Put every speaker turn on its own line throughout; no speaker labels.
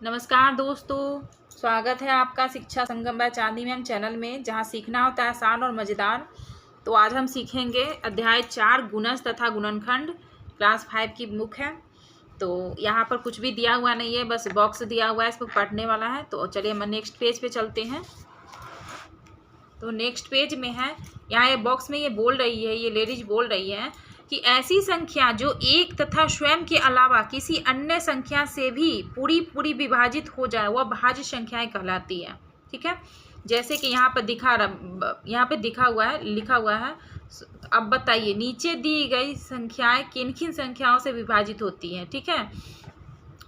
नमस्कार दोस्तों, स्वागत है आपका शिक्षा संगम बाय चांदी मैम चैनल में, जहां सीखना होता है आसान और मज़ेदार। तो आज हम सीखेंगे अध्याय 4 गुणज तथा गुणनखंड, क्लास 5 की बुक है। तो यहाँ पर कुछ भी दिया हुआ नहीं है, बस बॉक्स दिया हुआ है, इसको पढ़ने वाला है। तो चलिए हम नेक्स्ट पेज पे चलते हैं। तो नेक्स्ट पेज में है, यहाँ ये बॉक्स में ये बोल रही है, ये लेडीज बोल रही है कि ऐसी संख्या जो एक तथा स्वयं के अलावा किसी अन्य संख्या से भी पूरी विभाजित हो जाए वह भाज्य संख्याएं कहलाती है। ठीक है, जैसे कि यहाँ पर लिखा हुआ है। अब बताइए, नीचे दी गई संख्याएं किन किन संख्याओं से विभाजित होती हैं। ठीक है,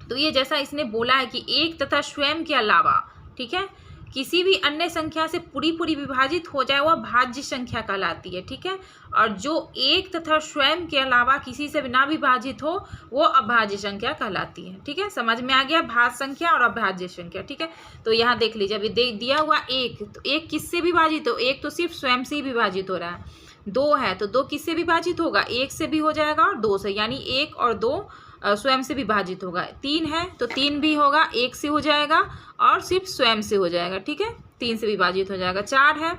तो ये जैसा इसने बोला है कि एक तथा स्वयं के अलावा, ठीक है, किसी भी अन्य संख्या से पूरी विभाजित हो जाए वह भाज्य संख्या कहलाती है। ठीक है, और जो एक तथा स्वयं के अलावा किसी से ना विभाजित हो वो अभाज्य संख्या कहलाती है। ठीक है, समझ में आ गया भाज्य संख्या और अभाज्य संख्या। ठीक है, तो यहाँ देख लीजिए, अभी दिया हुआ एक, तो एक किससे विभाजित हो, एक तो सिर्फ स्वयं से ही विभाजित हो रहा है। दो है तो दो किससे विभाजित होगा, एक से भी हो जाएगा और दो से, यानी एक और दो स्वयं से विभाजित होगा। तीन है तो तीन भी होगा, एक से हो जाएगा और सिर्फ स्वयं से हो जाएगा। ठीक है, तीन से विभाजित हो जाएगा। चार है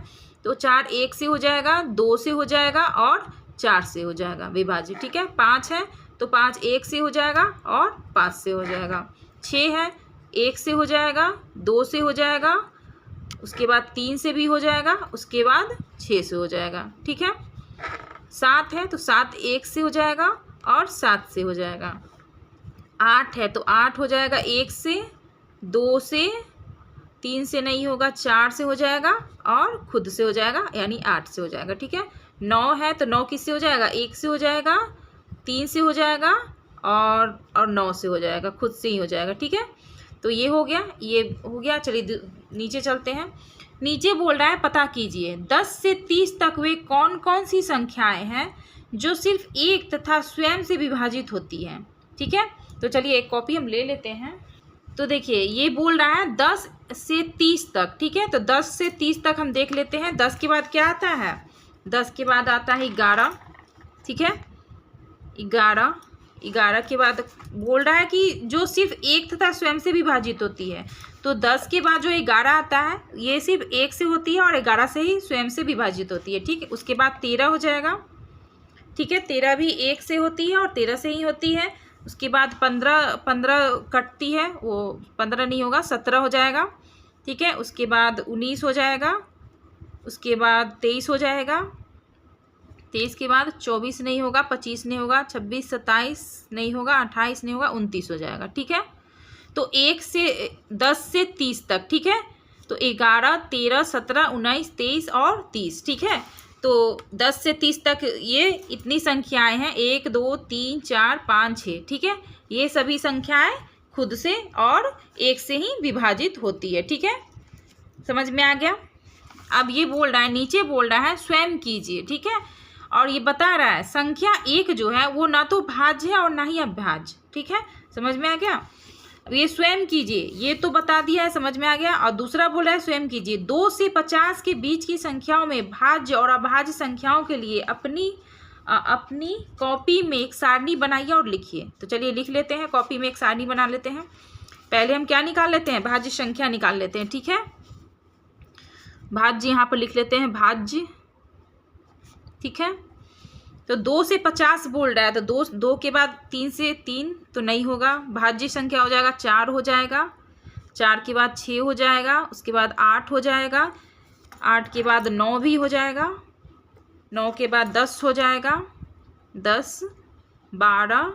तो चार एक से हो जाएगा, दो से हो जाएगा और चार से हो जाएगा विभाजित। ठीक है, पाँच है तो पाँच एक से हो जाएगा और पाँच से हो जाएगा। छः है एक से हो जाएगा, दो से हो जाएगा, उसके बाद तीन से भी हो जाएगा, उसके बाद छः से हो जाएगा। ठीक है, सात है तो सात एक से हो जाएगा और सात से हो जाएगा। आठ है तो आठ हो जाएगा एक से, दो से, तीन से नहीं होगा, चार से हो जाएगा और खुद से हो जाएगा, यानी आठ से हो जाएगा। ठीक है, नौ है तो नौ किससे हो जाएगा, एक से हो जाएगा, तीन से हो जाएगा और नौ से हो जाएगा, खुद से ही हो जाएगा। ठीक है, तो ये हो गया। चलिए नीचे चलते हैं। नीचे बोल रहा है पता कीजिए 10 से 30 तक वे कौन कौन सी संख्याएं हैं जो सिर्फ एक तथा स्वयं से विभाजित होती हैं। ठीक है, तो चलिए एक कॉपी हम ले लेते हैं। तो देखिए ये बोल रहा है 10 से 30 तक। ठीक है, तो 10 से 30 तक हम देख लेते हैं। 10 के बाद क्या आता है, 10 के बाद आता है 11। ठीक है, 11 के बाद बोल रहा है कि जो सिर्फ एक तथा स्वयं से विभाजित होती है। तो 10 के बाद जो 11 आता है ये सिर्फ एक से होती है और 11 से ही स्वयं से विभाजित होती है। ठीक है, उसके बाद 13 हो जाएगा। ठीक है, 13 भी एक से होती है और 13 से ही होती है। उसके बाद 15 कटती है, वो 15 नहीं होगा, 17 हो जाएगा। ठीक है, उसके बाद 19 हो जाएगा, उसके बाद 23 हो जाएगा, 23 के बाद 24 नहीं होगा, 25 नहीं होगा, 26, 27 नहीं होगा, 28 नहीं होगा, 29 हो जाएगा। ठीक है, तो 10 से 30 तक। ठीक है, तो 11, 13, 17, 19, 23 और 30। ठीक है, तो 10 से 30 तक ये इतनी संख्याएं हैं, 1, 2, 3, 4, 5, 6। ठीक है, ये सभी संख्याएं खुद से और एक से ही विभाजित होती है। ठीक है, समझ में आ गया। अब ये बोल रहा है, नीचे बोल रहा है स्वयं कीजिए। ठीक है, और ये बता रहा है संख्या एक जो है वो ना तो भाज्य है और ना ही अभाज्य। ठीक है, समझ में आ गया। अब ये स्वयं कीजिए, ये तो बता दिया है, समझ में आ गया। और दूसरा बोला है स्वयं कीजिए 2 से 50 के बीच की संख्याओं में भाज्य और अभाज्य संख्याओं के लिए अपनी कॉपी में एक सारणी बनाइए और लिखिए। तो चलिए लिख लेते हैं, कॉपी में एक सारणी बना लेते हैं। पहले हम क्या निकाल लेते हैं, भाज्य संख्या निकाल लेते हैं। ठीक है, भाज्य यहाँ पर लिख लेते हैं, भाज्य। ठीक है, तो 2 से 50 बोल रहा है, तो दो के बाद 3 से 3 तो नहीं होगा, भाज्य संख्या हो जाएगा 4 हो जाएगा, 4 के बाद 6 हो जाएगा, उसके बाद 8 हो जाएगा, 8 के बाद 9 भी हो जाएगा, 9 के बाद 10 हो जाएगा, 10, 12,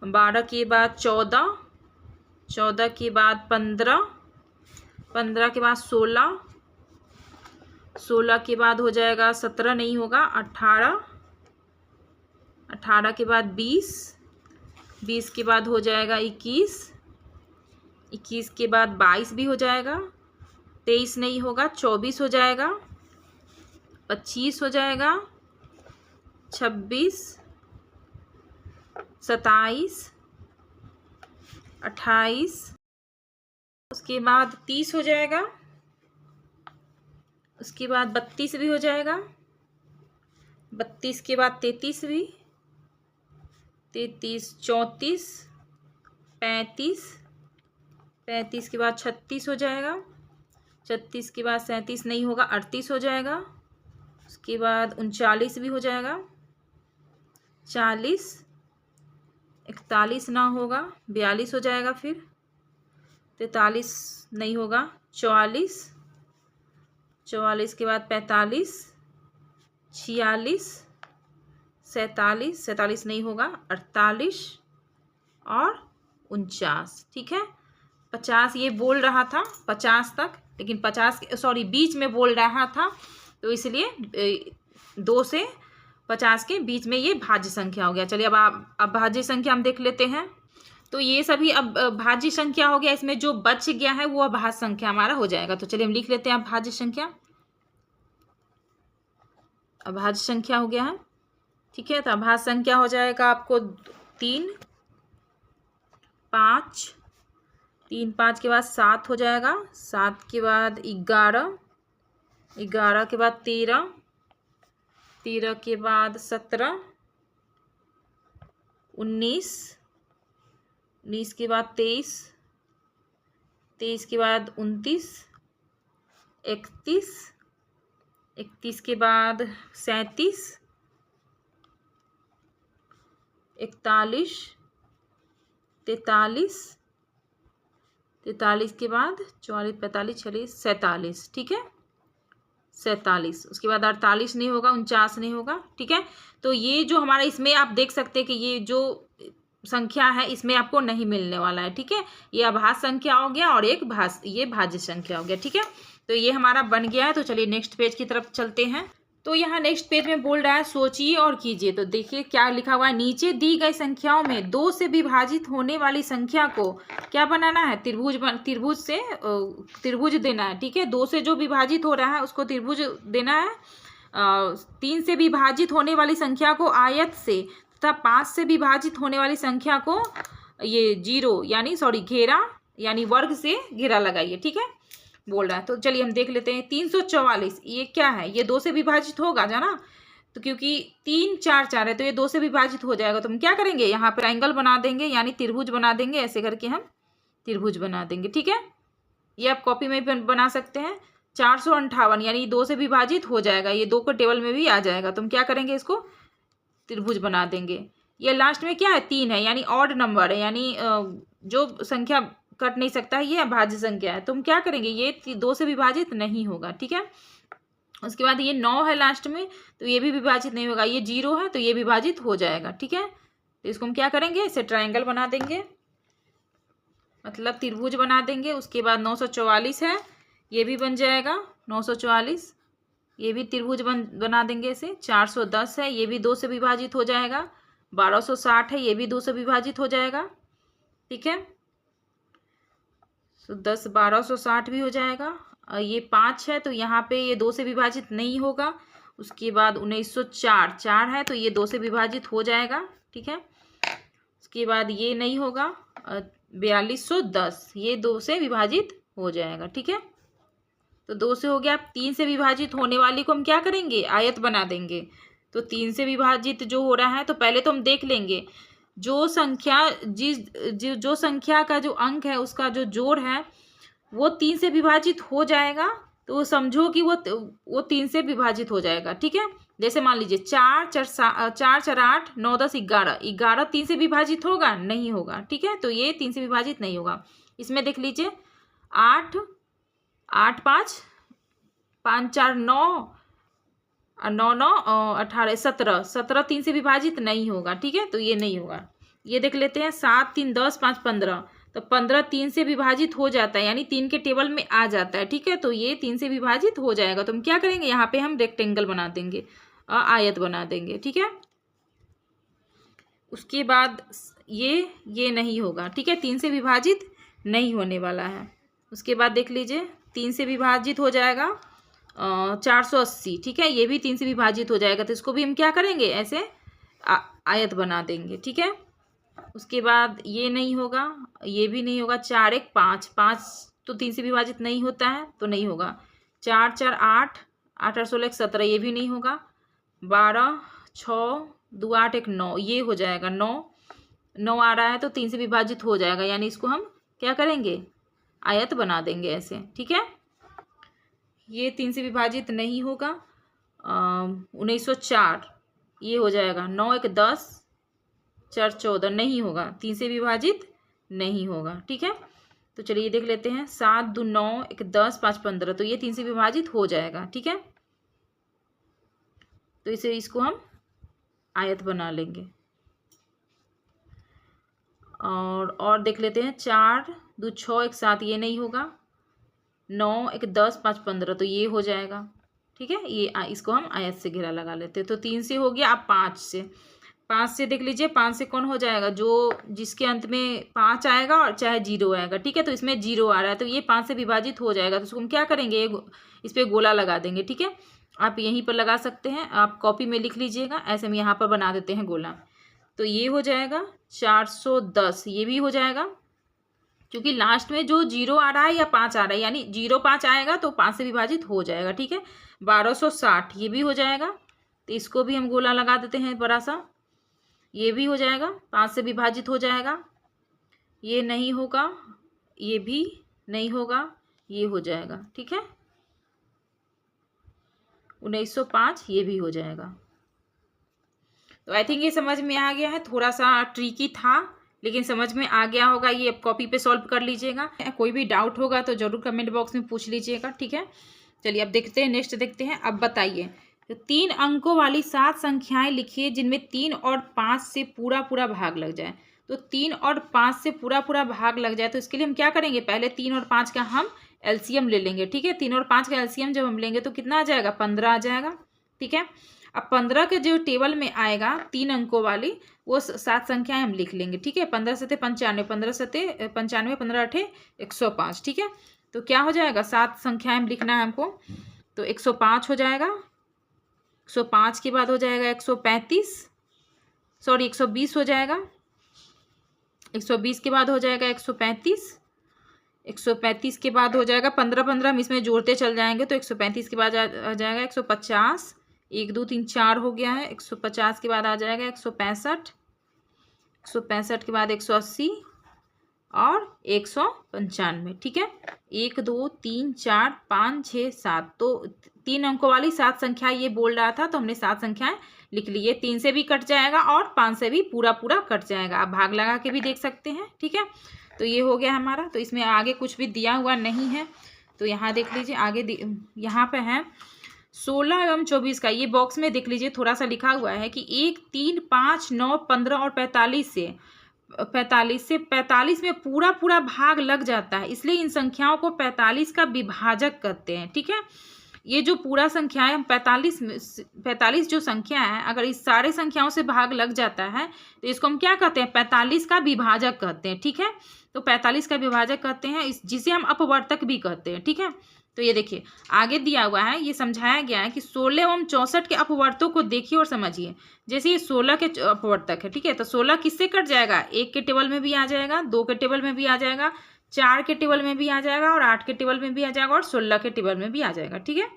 12 के बाद 14, 14 के बाद 15, 15 के बाद 16, 16 के बाद हो जाएगा 17 नहीं होगा, 18, 18 के बाद 20, 20 के बाद हो जाएगा 21, 21 के बाद 22 भी हो जाएगा, 23 नहीं होगा, 24 हो जाएगा, 25 हो जाएगा, 26, 27, 28, उसके बाद 30 हो जाएगा, उसके बाद 32 भी हो जाएगा, 32 के बाद 33 भी, 33, 34, 35, 35 के बाद 36 हो जाएगा, 36 के बाद 37 नहीं होगा, 38 हो जाएगा, उसके बाद 39 भी हो जाएगा, 40, 41 ना होगा, 42 हो जाएगा, फिर 43 नहीं होगा, 44, 44 के बाद 45, 46, 47, 47 नहीं होगा, 48 और 49। ठीक है, 50 ये बोल रहा था 50 तक, लेकिन 50 सॉरी बीच में बोल रहा था, तो इसलिए 2 से 50 के बीच में ये भाज्य संख्या हो गया। चलिए अब भाज्य संख्या हम देख लेते हैं। तो ये सभी अब भाज्य संख्या हो गया, इसमें जो बच गया है वो अभाज्य संख्या हमारा हो जाएगा। तो चलिए हम लिख लेते हैं अभाज्य संख्या। अभाज्य संख्या हो गया है, ठीक है। तो अभाज्य संख्या हो जाएगा आपको 3, 5, 3, 5 के बाद 7 हो जाएगा, 7 के बाद 11, 11 के बाद 13, 13 के बाद 17, 19, 19 के बाद 23, 23 के बाद 29, 31, 31 के बाद 37, 41, 43, 43 के बाद 44, 45, 46, 47। ठीक है, 47। उसके बाद 48 नहीं होगा, 49 नहीं होगा। ठीक है, तो ये जो हमारा इसमें आप देख सकते हैं कि ये जो संख्या है इसमें आपको नहीं मिलने वाला है। ठीक है, ये अभाज्य संख्या हो गया और एक ये भाज्य संख्या हो गया। ठीक है, तो ये हमारा बन गया है। तो चलिए नेक्स्ट पेज की तरफ चलते हैं। तो यहाँ नेक्स्ट पेज में बोल रहा है सोचिए और कीजिए। तो देखिए क्या लिखा हुआ है, नीचे दी गई संख्याओं में 2 से विभाजित होने वाली संख्या को क्या बनाना है, त्रिभुज से त्रिभुज देना है। ठीक है, 2 से जो विभाजित हो रहा है उसको त्रिभुज देना है। 3 से विभाजित होने वाली संख्या को आयत से तथा 5 से विभाजित होने वाली संख्या को ये घेरा यानी वर्ग से घेरा लगाइए। ठीक है, बोल रहा है। तो चलिए हम देख लेते हैं 344 ये क्या है, ये 2 से विभाजित होगा जाना, तो क्योंकि 3 4 4 है तो ये 2 से विभाजित हो जाएगा। तो हम क्या करेंगे, यहाँ पर ट्रायंगल बना देंगे यानी त्रिभुज बना देंगे, ऐसे करके हम त्रिभुज बना देंगे। ठीक है, ये आप कॉपी में भी बना सकते हैं। 458 यानी 2 से विभाजित हो जाएगा, ये 2 को टेबल में भी आ जाएगा। तो हम क्या करेंगे, इसको त्रिभुज बना देंगे। ये लास्ट में क्या है, 3 है यानी ऑड नंबर है, यानी जो संख्या कट नहीं सकता है, ये अभाज्य संख्या है। तो हम क्या करेंगे, ये 2 से विभाजित नहीं होगा। ठीक है, उसके बाद ये 9 है लास्ट में, तो ये भी विभाजित नहीं होगा। ये 0 है तो ये विभाजित हो जाएगा। ठीक है, तो इसको हम क्या करेंगे, इसे ट्रायंगल बना देंगे, मतलब त्रिभुज बना देंगे। उसके बाद 944 है, ये भी बन जाएगा 944, ये भी त्रिभुज बना देंगे इसे। 410 है, ये भी 2 से विभाजित हो जाएगा। 1260 है, ये भी 2 से विभाजित हो जाएगा। ठीक है, तो 10 1260 भी हो जाएगा। ये 5 है तो यहाँ पे ये 2 से विभाजित नहीं होगा। उसके बाद 1904 4 है तो ये 2 से विभाजित हो जाएगा। ठीक है, उसके बाद ये नहीं होगा। 4210 ये 2 से विभाजित हो जाएगा। ठीक है, तो 2 से हो गया। 3 से विभाजित होने वाली को हम क्या करेंगे, आयत बना देंगे। तो 3 से विभाजित जो हो रहा है, तो पहले तो हम देख लेंगे जो संख्या जो संख्या का जो अंक है उसका जो जोड़ है वो 3 से विभाजित हो जाएगा, तो समझो कि वो 3 से विभाजित हो जाएगा। ठीक है, जैसे मान लीजिए 4 4 8 9 10 11 11 3 से विभाजित होगा, नहीं होगा। ठीक है, तो ये 3 से विभाजित नहीं होगा। इसमें देख लीजिए 8 8 5 5 4 9 9 9 18 17 17 3 से विभाजित नहीं होगा। ठीक है, तो ये नहीं होगा। ये देख लेते हैं 7 3 10 5 15, तो 15 3 से विभाजित हो जाता है, यानी 3 के टेबल में आ जाता है। ठीक है, तो ये 3 से विभाजित हो जाएगा। तो हम क्या करेंगे, यहाँ पे हम रेक्टेंगल बना देंगे, आयत बना देंगे। ठीक है, उसके बाद ये नहीं होगा। ठीक है, 3 से विभाजित नहीं होने वाला है। उसके बाद देख लीजिए 3 से विभाजित हो जाएगा 480। ठीक है, ये भी 3 से विभाजित हो जाएगा, तो इसको भी हम क्या करेंगे, ऐसे आयत बना देंगे। ठीक है, उसके बाद ये नहीं होगा, ये भी नहीं होगा। 4 1 5 5 तो 3 से विभाजित नहीं होता है, तो नहीं होगा। 4 4 8 8 8 16 17 ये भी नहीं होगा। 12 6 2 8 1 9 ये हो जाएगा। 9 9 आ रहा है तो 3 से विभाजित हो जाएगा, यानी इसको हम क्या करेंगे, आयत बना देंगे ऐसे, ठीक है। ये 3 से विभाजित नहीं होगा। 1904 ये हो जाएगा, 9 1 10 4 14 नहीं होगा, 3 से विभाजित नहीं होगा, ठीक है। तो चलिए ये देख लेते हैं, 7 2 9 1 10 5 15, तो ये 3 से विभाजित हो जाएगा, ठीक है। तो इसे इसको हम आयत बना लेंगे। और देख लेते हैं, 4 2 6 1 7 ये नहीं होगा, 9 1 10 5 15, तो ये हो जाएगा, ठीक है। ये इसको हम आयत से घेरा लगा लेते हैं। तो 3 से हो गया। अब 5 से देख लीजिए, 5 से कौन हो जाएगा, जो जिसके अंत में 5 आएगा और चाहे 0 आएगा, ठीक है। तो इसमें 0 आ रहा है, तो ये 5 से विभाजित हो जाएगा। तो उसको हम क्या करेंगे, इस पर गोला लगा देंगे, ठीक है। आप यहीं पर लगा सकते हैं, आप कॉपी में लिख लीजिएगा, ऐसे हम यहाँ पर बना देते हैं गोला। तो ये हो जाएगा 410, ये भी हो जाएगा, क्योंकि लास्ट में जो 0 आ रहा है या 5 आ रहा है, यानी 0 5 आएगा तो 5 से विभाजित हो जाएगा, ठीक है। 1260 ये भी हो जाएगा, तो इसको भी हम गोला लगा देते हैं बड़ा सा, ये भी हो जाएगा, 5 से विभाजित हो जाएगा। ये नहीं होगा, ये भी नहीं होगा, ये हो जाएगा, ठीक है। 1905 ये भी हो जाएगा। तो आई थिंक ये समझ में आ गया है, थोड़ा सा ट्रिकी था लेकिन समझ में आ गया होगा। ये आप कॉपी पे सॉल्व कर लीजिएगा, कोई भी डाउट होगा तो ज़रूर कमेंट बॉक्स में पूछ लीजिएगा, ठीक है। चलिए अब देखते हैं, नेक्स्ट देखते हैं। अब बताइए, तो 3 अंकों वाली 7 संख्याएं लिखिए जिनमें 3 और 5 से पूरा पूरा भाग लग जाए। तो 3 और 5 से पूरा पूरा भाग लग जाए, तो इसके लिए हम क्या करेंगे, पहले 3 और 5 का हम एलसीएम ले लेंगे, ठीक है। 3 और 5 का एलसीएम जब हम लेंगे तो कितना आ जाएगा, 15 आ जाएगा, ठीक है। अब 15 के जो टेबल में आएगा 3 अंकों वाली, वो 7 संख्याएं हम लिख लेंगे, ठीक है। 15 सते 95, 15 सते 95, 15 8 105, ठीक है। तो क्या हो जाएगा, 7 संख्याएं लिखना है हमको, तो 105 हो जाएगा। 105 के बाद हो जाएगा 135, सॉरी 120 हो जाएगा। 120 के बाद हो जाएगा 135, 135 के बाद हो जाएगा 15 15 हम इसमें जोड़ते चल जाएंगे, तो 135 के बाद आ जाएगा 150, 1 2 3 4 हो गया है। 150 के बाद आ जाएगा 165, 165 के बाद 180 और 195, ठीक है। 1 2 3 4 5 6 7, तो 3 अंकों वाली 7 संख्या ये बोल रहा था, तो हमने 7 संख्याएं लिख ली। ये 3 से भी कट जाएगा और 5 से भी पूरा पूरा कट जाएगा। आप भाग लगा के भी देख सकते हैं, ठीक है। तो ये हो गया हमारा। तो इसमें आगे कुछ भी दिया हुआ नहीं है, तो यहाँ देख लीजिए, आगे यहाँ पे है 16 एवं 24 का, ये बॉक्स में देख लीजिए थोड़ा सा लिखा हुआ है कि 1 3 5 9 15 और 45 से 45 में पूरा पूरा भाग लग जाता है, इसलिए इन संख्याओं को 45 का विभाजक कहते हैं, ठीक है। ये जो पूरा संख्याएं हम 45 जो संख्या है, अगर इस सारे संख्याओं से भाग लग जाता है तो इसको हम क्या कहते हैं, 45 का विभाजक कहते हैं, ठीक है। तो 45 का विभाजक कहते हैं, जिसे हम अपवर्तक भी कहते हैं, ठीक है। तो ये देखिए आगे दिया हुआ है, ये समझाया गया है कि 16 एवं 64 के अपवर्तों को देखिए और समझिए। जैसे ये 16 के अपवर्तक है, ठीक है, तो 16 किससे कट जाएगा, 1 के टेबल में भी आ जाएगा, 2 के टेबल में भी आ जाएगा, 4 के टेबल में भी आ जाएगा और 8 के टेबल में भी आ जाएगा और 16 के टेबल में भी आ जाएगा, ठीक है।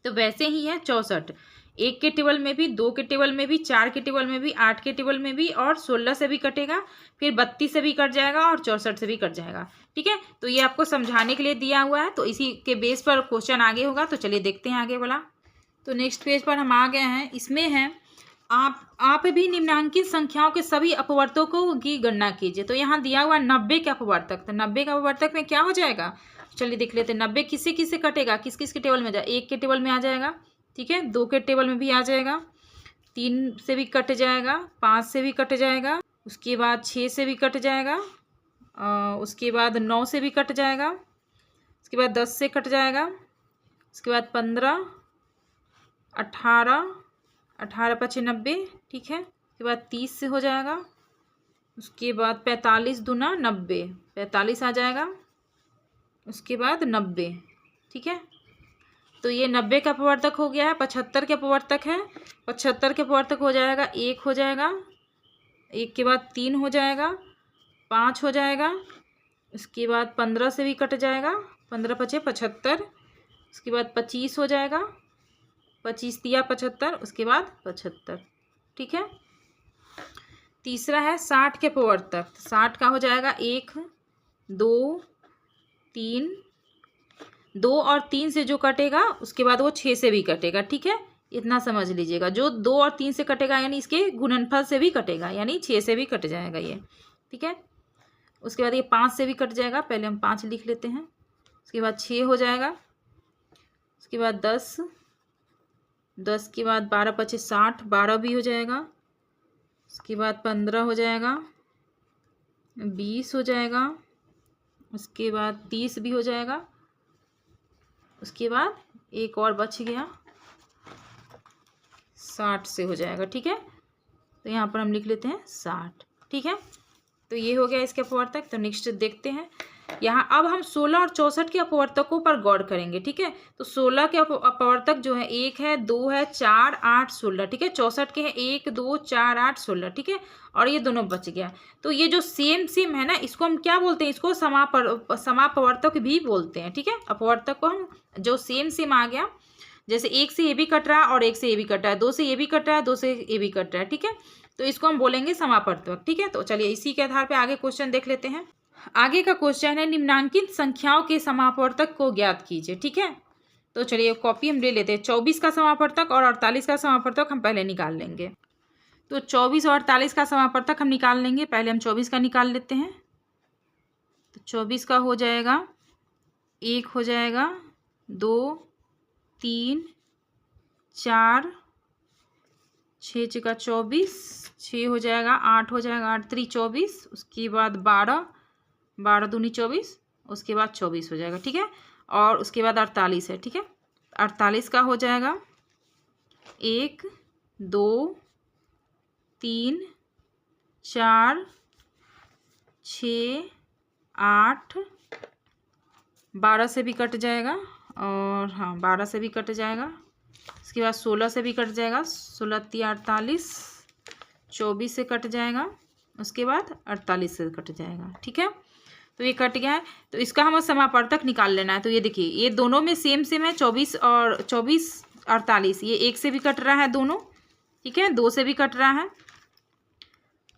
तो वैसे ही है 64, 1 के टेबल में भी, 2 के टेबल में भी, 4 के टेबल में भी, 8 के टेबल में भी और 16 से भी कटेगा, फिर 32 से भी कट जाएगा और 64 से भी कट जाएगा, ठीक है। तो ये आपको समझाने के लिए दिया हुआ है, तो इसी के बेस पर क्वेश्चन आगे होगा। तो चलिए देखते हैं आगे वाला। तो नेक्स्ट पेज पर हम आ गए हैं, इसमें है आप भी निम्नांकित संख्याओं के सभी अपवर्तकों की गणना कीजिए। तो यहाँ दिया हुआ 90 के अपवर्तक, तो 90 के अपवर्तक में क्या हो जाएगा, चलिए देख लेते हैं। 90 किससे किससे कटेगा, किस किस के टेबल में जाए, 1 के टेबल में आ जाएगा, ठीक है, 2 के टेबल में भी आ जाएगा, 3 से भी कट जाएगा, 5 से भी कट जाएगा, उसके बाद 6 से भी कट जाएगा, उसके बाद 9 से भी कट जाएगा, उसके बाद 10 से कट जाएगा, उसके बाद 15, 18, 18 5 90, ठीक है, उसके बाद 30 से हो जाएगा, उसके बाद 45 दूना 90, 45 आ जाएगा, उसके बाद 90, ठीक है। तो ये 90 का अपवर्तक हो गया है। 75 के अपवर्तक है, 75 के अपवर्तक हो जाएगा 1 हो जाएगा, 1 के बाद 3 हो जाएगा, 5 हो जाएगा, उसके बाद 15 से भी कट जाएगा, 15 5 75, उसके बाद 25 हो जाएगा, 25 दिया 75, उसके बाद 75, ठीक है। तीसरा है 60 के अपवर्तक, 60 का हो जाएगा 1 2 3, 2 और 3 से जो कटेगा उसके बाद वो 6 से भी कटेगा, ठीक है। इतना समझ लीजिएगा, जो 2 और 3 से कटेगा यानी इसके गुणनफल से भी कटेगा, यानी 6 से भी कट जाएगा ये, ठीक है। उसके बाद ये 5 से भी कट जाएगा, पहले हम 5 लिख लेते हैं। उसके बाद 6 हो जाएगा, उसके बाद 10, 10 के बाद 12 पचे 60, 12 भी हो जाएगा। उसके बाद 15 हो जाएगा, 20 हो जाएगा। उसके बाद 30 भी हो जाएगा। उसके बाद एक और बच गया, 60 से हो जाएगा, ठीक है। तो यहाँ पर हम लिख लेते हैं 60, ठीक है। तो ये हो गया इसके अपवर्तक। तो नेक्स्ट देखते हैं यहाँ, अब हम 16 और 64 के अपवर्तकों पर गौर करेंगे, ठीक है। तो 16 के अपवर्तक जो है 1 है, 2 है, 4, 8, 16, ठीक है। 64 के हैं 1, 2, 4, 8, 16, ठीक है। और ये दोनों बच गया। तो ये जो सेम है ना, इसको हम क्या बोलते हैं, इसको समापवर्तक भी बोलते हैं, ठीक है। अपवर्तक को हम जो सेम आ गया, जैसे 1 से ये भी कट रहा है और 1 से ये भी कट रहा है, 2 से ये भी कट रहा है, 2 से ये भी कट रहा है, ठीक है। तो इसको हम बोलेंगे समापवर्तक, ठीक है। तो चलिए इसी के आधार पे आगे क्वेश्चन देख लेते हैं। आगे का क्वेश्चन है, निम्नांकित संख्याओं के समापवर्तक को ज्ञात कीजिए, ठीक है। तो चलिए कॉपी हम ले लेते हैं। 24 का समापवर्तक और 48 का समापवर्तक हम पहले निकाल लेंगे। तो 24 और 48 का समापवर्तक हम निकाल लेंगे। पहले हम 24 का निकाल लेते हैं। तो 24 का हो जाएगा 1 हो जाएगा, 2, 3, 4, 6 चौका 24, 6 हो जाएगा, 8 हो जाएगा, 8 3 24, उसके बाद 12, 12 दूनी 24, उसके बाद 24 हो जाएगा, ठीक है। और उसके बाद 48 है, ठीक है। 48 का हो जाएगा 1, 2, 3, 4, 6, 8, 12 से भी कट जाएगा, और हाँ 12 से भी कट जाएगा। उसके बाद 16 से भी कट जाएगा, 16 3 48, 24 से कट जाएगा, उसके बाद 48 से कट जाएगा, ठीक है। तो ये कट गया है। तो इसका हमें समापवर्तक निकाल लेना है। तो ये देखिए, ये दोनों में सेम है, 24 और 24 48। ये 1 से भी कट रहा है दोनों, ठीक है। 2 से भी कट रहा है,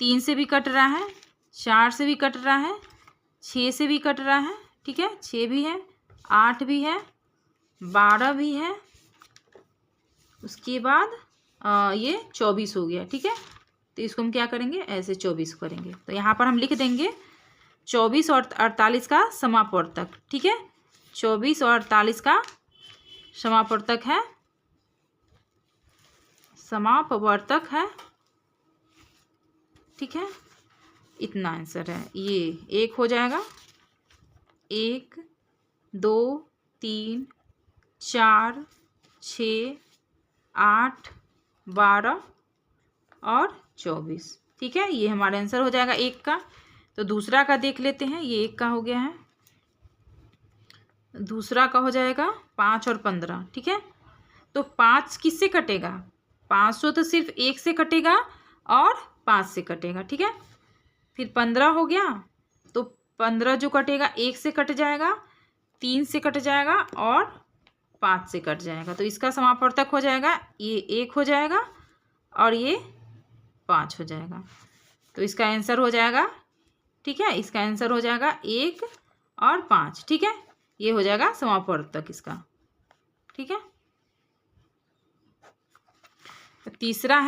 3 से भी कट रहा है, 4 से भी कट रहा है, 6 से भी कट रहा है, ठीक है। 6 भी है, 8 भी है, 12 भी है, उसके बाद ये 24 हो गया, ठीक है। तो इसको हम क्या करेंगे, ऐसे 24 करेंगे। तो यहाँ पर हम लिख देंगे 24 और 48 का समापवर्तक, ठीक है। 24 और 48 का समापवर्तक है, समापवर्तक है, ठीक है। इतना आंसर है। ये 1 हो जाएगा, 1, 2, 3, 4, 6, 8, 12 और 24, ठीक है। ये हमारा आंसर हो जाएगा 1 का। तो दूसरा का देख लेते हैं। ये 1 का हो गया है। दूसरा का हो जाएगा 5 और 15, ठीक है। तो 5 किससे कटेगा, 500 तो सिर्फ 1 से कटेगा और 5 से कटेगा, ठीक है। फिर 15 हो गया, तो 15 जो कटेगा 1 से कट जाएगा, 3 से कट जाएगा और 5 से कट जाएगा। तो इसका समापवर्तक हो जाएगा, ये 1 हो जाएगा और ये 5 हो जाएगा। तो इसका आंसर हो जाएगा, ठीक है। इसका आंसर हो जाएगा 1 और 5, ठीक है। ये हो जाएगा समापवर्तक इसका, ठीक है। तो तीसरा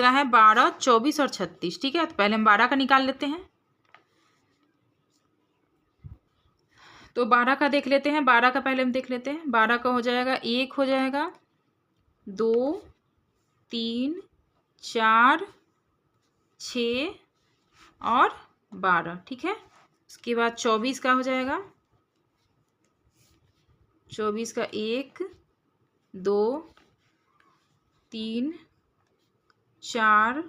है 12, 24 और 36, ठीक है। तो पहले हम 12 का निकाल लेते हैं। तो 12 का देख लेते हैं। 12 का पहले हम देख लेते हैं। 12 का हो जाएगा 1 हो जाएगा, 2, 3, 4, 6 और 12, ठीक है। उसके बाद 24 का हो जाएगा, 24 का 1, 2, 3, 4,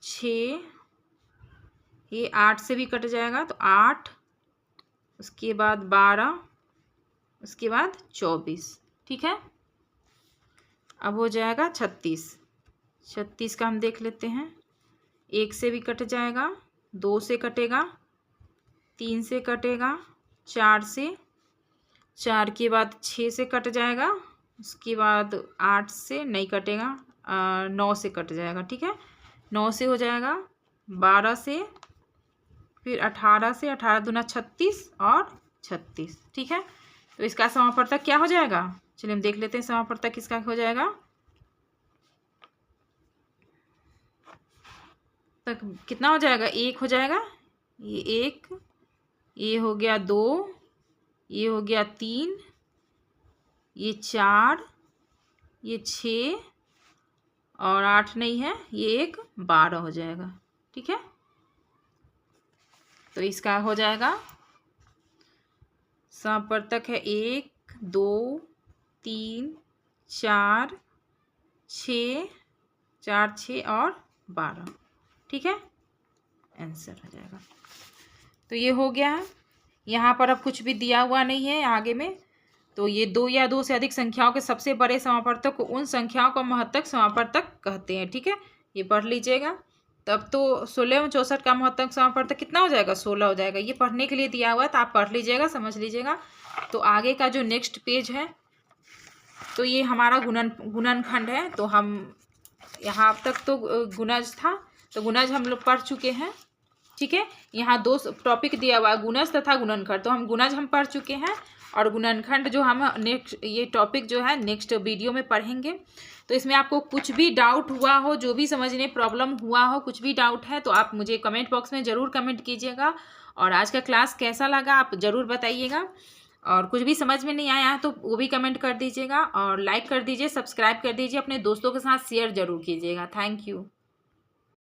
6, ये 8 से भी कट जाएगा, तो 8, उसके बाद 12, उसके बाद 24, ठीक है। अब हो जाएगा 36। 36 का हम देख लेते हैं। 1 से भी कट जाएगा, 2 से कटेगा, 3 से कटेगा, 4 से, 4 के बाद 6 से कट जाएगा, उसके बाद 8 से नहीं कटेगा, 9 से कट जाएगा, ठीक है। 9 से हो जाएगा, 12 से, फिर 18 से 18 दूना 36 और 36, ठीक है। तो इसका समापवर्तक क्या हो जाएगा, चलिए हम देख लेते हैं समापवर्तक किसका हो जाएगा। तक कितना हो जाएगा, 1 हो जाएगा, ये 1, ये हो गया 2, ये हो गया 3, ये 4, ये 6 और 8 नहीं है, ये 1 12 हो जाएगा, ठीक है। तो इसका हो जाएगा समापवर्तक है 1 2 3 4 6 4 6 और 12, ठीक है, आंसर हो जाएगा। तो ये हो गया है। यहाँ पर अब कुछ भी दिया हुआ नहीं है आगे में। तो ये 2 या 2 से अधिक संख्याओं के सबसे बड़े समापवर्तक को उन संख्याओं का महत्तक समापवर्तक कहते हैं, ठीक है, ये पढ़ लीजिएगा। तब तो 16 एवं 64 का महत्तक समापवर्तक कितना हो जाएगा, 16 हो जाएगा। ये पढ़ने के लिए दिया हुआ है, तो आप पढ़ लीजिएगा, समझ लीजिएगा। तो आगे का जो नेक्स्ट पेज है, तो ये हमारा गुणनखंड है। तो हम यहाँ तक तो गुणज था, तो गुणज हम लोग पढ़ चुके हैं, ठीक है। यहाँ 2 टॉपिक दिया हुआ है, गुणज तथा गुणनखंड। तो हम गुणज हम पढ़ चुके हैं और गुणनखंड जो हम नेक्स्ट ये टॉपिक जो है नेक्स्ट वीडियो में पढ़ेंगे। तो इसमें आपको कुछ भी डाउट हुआ हो, जो भी समझने प्रॉब्लम हुआ हो, कुछ भी डाउट है तो आप मुझे कमेंट बॉक्स में ज़रूर कमेंट कीजिएगा। और आज का क्लास कैसा लगा आप ज़रूर बताइएगा। और कुछ भी समझ में नहीं आया तो वो भी कमेंट कर दीजिएगा। और लाइक कर दीजिए, सब्सक्राइब कर दीजिए, अपने दोस्तों के साथ शेयर ज़रूर कीजिएगा। Thank you.